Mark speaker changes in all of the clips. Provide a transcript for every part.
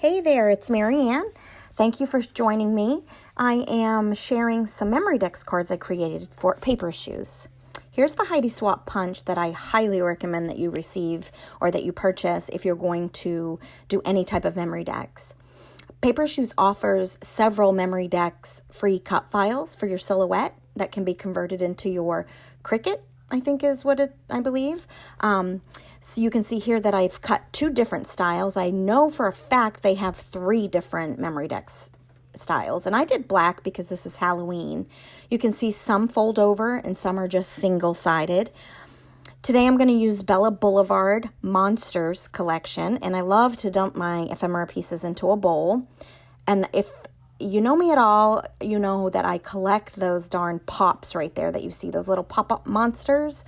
Speaker 1: Hey there, it's Marianne. Thank you for joining me. I am sharing some MemoryDex cards I created for paper issues. Here's the Heidi Swap punch that I highly recommend that you receive or that you purchase if you're going to do any type of MemoryDex. Paper Issues offers several MemoryDex free cut files for your silhouette that can be converted into your Cricut, I think is what I believe. So you can see here that I've cut 2 different styles. I know for a fact they have 3 different MemoryDex styles. And I did black because this is Halloween. You can see some fold over and some are just single-sided. Today I'm going to use Bella Blvd Monsters collection. And I love to dump my ephemera pieces into a bowl. And if you know me at all, you know that I collect those darn pops right there that you see, those little pop-up monsters.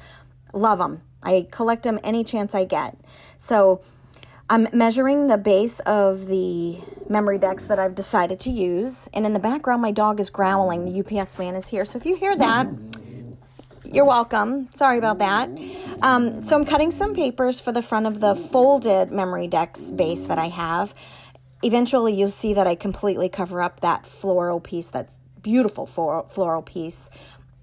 Speaker 1: Love them. I collect them any chance I get. So I'm measuring the base of the MemoryDex that I've decided to use. And in the background, my dog is growling. The UPS man is here. So if you hear that, you're welcome. Sorry about that. So I'm cutting some papers for the front of the folded MemoryDex base that I have. Eventually, you'll see that I completely cover up that floral piece, that beautiful floral piece.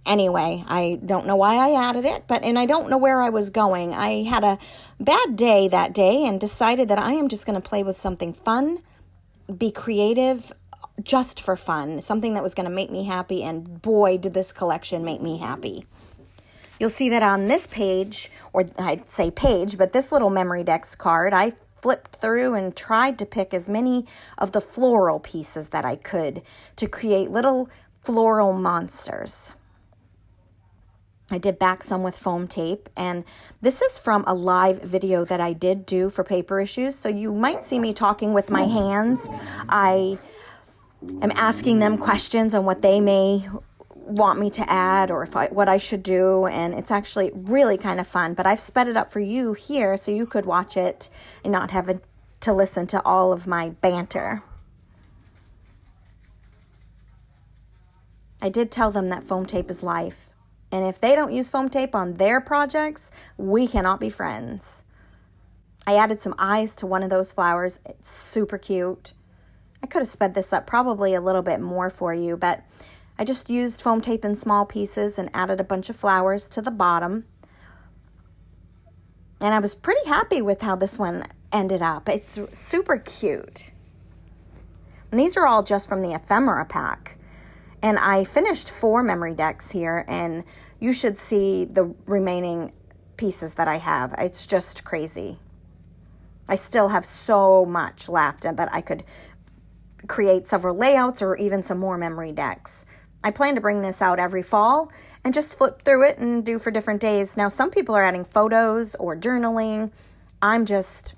Speaker 1: Anyway, I don't know why I added it, and I don't know where I was going. I had a bad day that day and decided that I am just going to play with something fun, be creative, just for fun, something that was going to make me happy, and boy, did this collection make me happy. You'll see that on this page, or I'd say page, but this little MemoryDex card, I flipped through and tried to pick as many of the floral pieces that I could to create little floral monsters. I did back some with foam tape, and this is from a live video that I did do for Paper Issues, so you might see me talking with my hands. I am asking them questions on what they may want me to add or what I should do, and it's actually really kind of fun, but I've sped it up for you here so you could watch it and not have to listen to all of my banter. I did tell them that foam tape is life. And if they don't use foam tape on their projects, we cannot be friends. I added some eyes to one of those flowers. It's super cute. I could have sped this up probably a little bit more for you, but I just used foam tape in small pieces and added a bunch of flowers to the bottom. And I was pretty happy with how this one ended up. It's super cute. And these are all just from the ephemera pack. And I finished 4 MemoryDex here, and you should see the remaining pieces that I have. It's just crazy. I still have so much left and that I could create several layouts or even some more MemoryDex. I plan to bring this out every fall and just flip through it and do for different days. Now, some people are adding photos or journaling. I'm just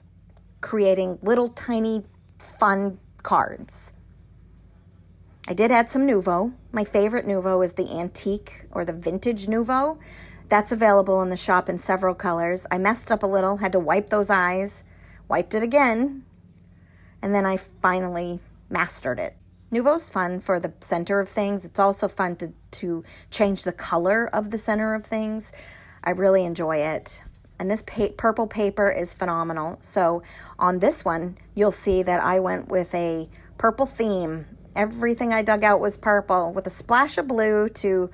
Speaker 1: creating little tiny fun cards. I did add some Nuvo. My favorite Nuvo is the antique or the vintage Nuvo. That's available in the shop in several colors. I messed up a little, had to wipe those eyes, wiped it again, and then I finally mastered it. Nuvo's fun for the center of things. It's also fun to change the color of the center of things. I really enjoy it. And this purple paper is phenomenal. So on this one, you'll see that I went with a purple theme. Everything I dug out was purple with a splash of blue to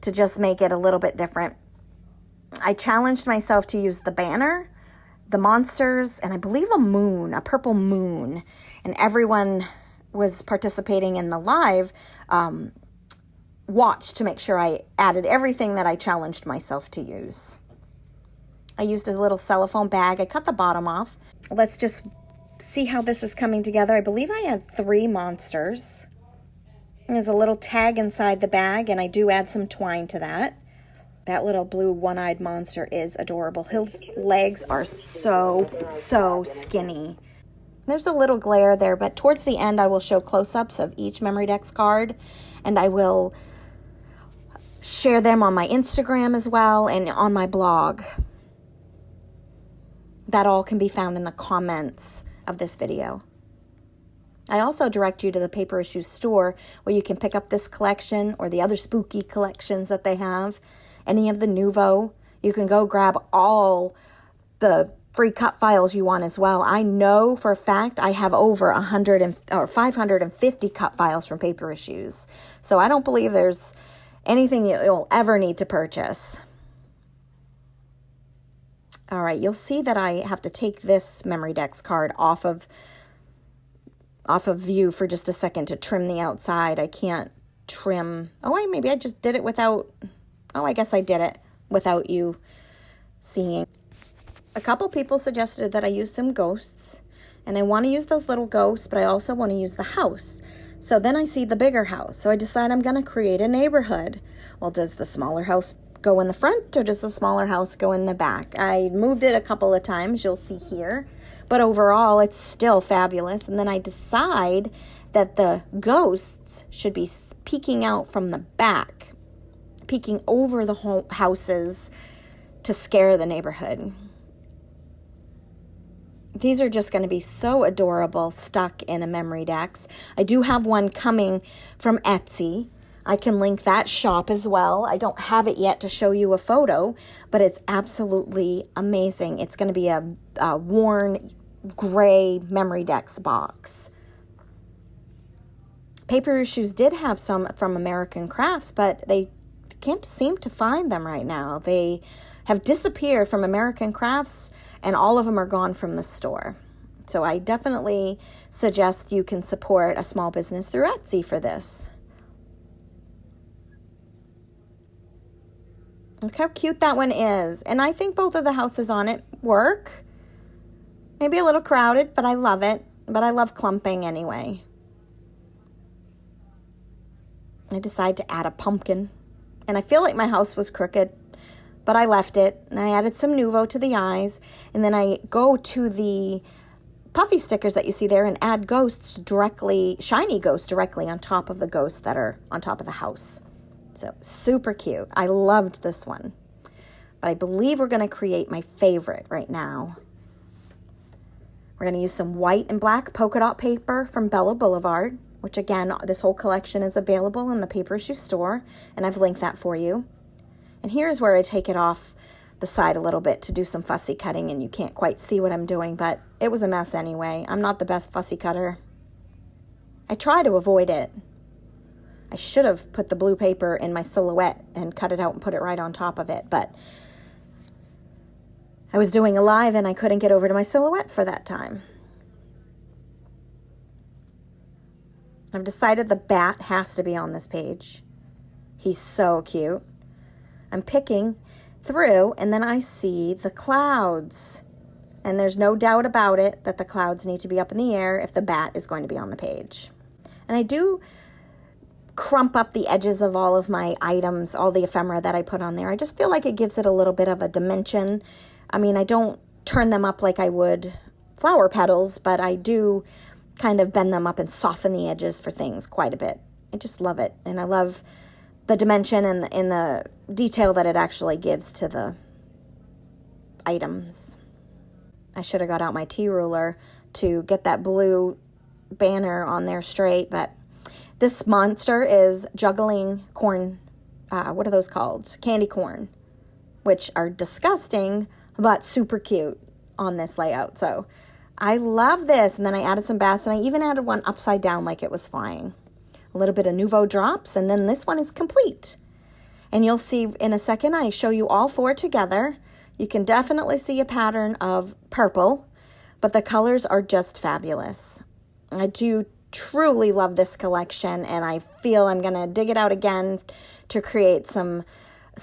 Speaker 1: just make it a little bit different. I challenged myself to use the banner, the monsters, and I believe a moon, a purple moon. And everyone was participating in the live watch to make sure I added everything that I challenged myself to use. I used a little cellophane bag. I cut the bottom off. Let's just see how this is coming together. I believe I had 3 monsters. There's a little tag inside the bag, and I do add some twine to that. That little blue one-eyed monster is adorable. His legs are so skinny. There's a little glare there, but towards the end I will show close-ups of each MemoryDex card, and I will share them on my Instagram as well and on my blog. That all can be found in the comments of this video. I also direct you to the Paper Issues store where you can pick up this collection or the other spooky collections that they have. Any of the Nuvo. You can go grab all the free cut files you want as well. I know for a fact I have over 550 cut files from paper issues. So I don't believe there's anything you'll ever need to purchase. All right, you'll see that I have to take this MemoryDex card off of view for just a second to trim the outside. I can't trim. Oh, maybe I just did it without. Oh, I guess I did it without you seeing. A couple people suggested that I use some ghosts, and I want to use those little ghosts, but I also want to use the house. So then I see the bigger house. So I decide I'm going to create a neighborhood. Well, does the smaller house go in the front, or does the smaller house go in the back? I moved it a couple of times, you'll see here, but overall it's still fabulous. And then I decide that the ghosts should be peeking out from the back, peeking over the houses to scare the neighborhood. These are just going to be so adorable stuck in a MemoryDex. I do have one coming from Etsy. I can link that shop as well. I don't have it yet to show you a photo, but it's absolutely amazing. It's going to be a worn gray MemoryDex box. Paper issues did have some from American Crafts, but they can't seem to find them right now. They have disappeared from American Crafts, and all of them are gone from the store. So I definitely suggest you can support a small business through Etsy for this. Look how cute that one is. And I think both of the houses on it work. Maybe a little crowded, but I love it. But I love clumping anyway. I decided to add a pumpkin. And I feel like my house was crooked, but I left it. And I added some Nuvo to the eyes. And then I go to the puffy stickers that you see there and add ghosts directly, shiny ghosts directly on top of the ghosts that are on top of the house. So super cute. I loved this one. But I believe we're going to create my favorite right now. We're going to use some white and black polka dot paper from Bella Blvd, which again, this whole collection is available in the paper issue store, and I've linked that for you. And here's where I take it off the side a little bit to do some fussy cutting, and you can't quite see what I'm doing, but it was a mess anyway. I'm not the best fussy cutter. I try to avoid it. I should have put the blue paper in my silhouette and cut it out and put it right on top of it, but I was doing a live and I couldn't get over to my silhouette for that time. I've decided the bat has to be on this page. He's so cute. I'm picking through, and then I see the clouds. And there's no doubt about it that the clouds need to be up in the air if the bat is going to be on the page. And I do crump up the edges of all of my items, all the ephemera that I put on there. I just feel like it gives it a little bit of a dimension. I mean, I don't turn them up like I would flower petals, but I do kind of bend them up and soften the edges for things quite a bit. I just love it. And I love the dimension and the detail that it actually gives to the items. I should have got out my T-ruler to get that blue banner on there straight, but this monster is juggling corn, what are those called? Candy corn, which are disgusting, but super cute on this layout. So I love this. And then I added some bats, and I even added one upside down like it was flying. A little bit of Nuvo Drops, and then this one is complete. And you'll see in a second, I show you all four together. You can definitely see a pattern of purple, but the colors are just fabulous. I do truly love this collection, and I feel I'm going to dig it out again to create some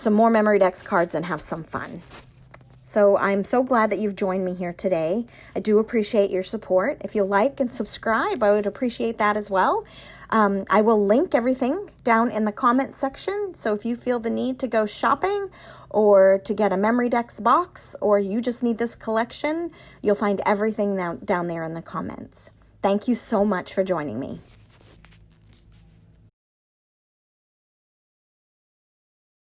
Speaker 1: more MemoryDex cards and have some fun. So I'm so glad that you've joined me here today. I do appreciate your support. If you'll like and subscribe, I would appreciate that as well. I will link everything down in the comment section. So if you feel the need to go shopping or to get a MemoryDex box, or you just need this collection, you'll find everything down there in the comments. Thank you so much for joining me.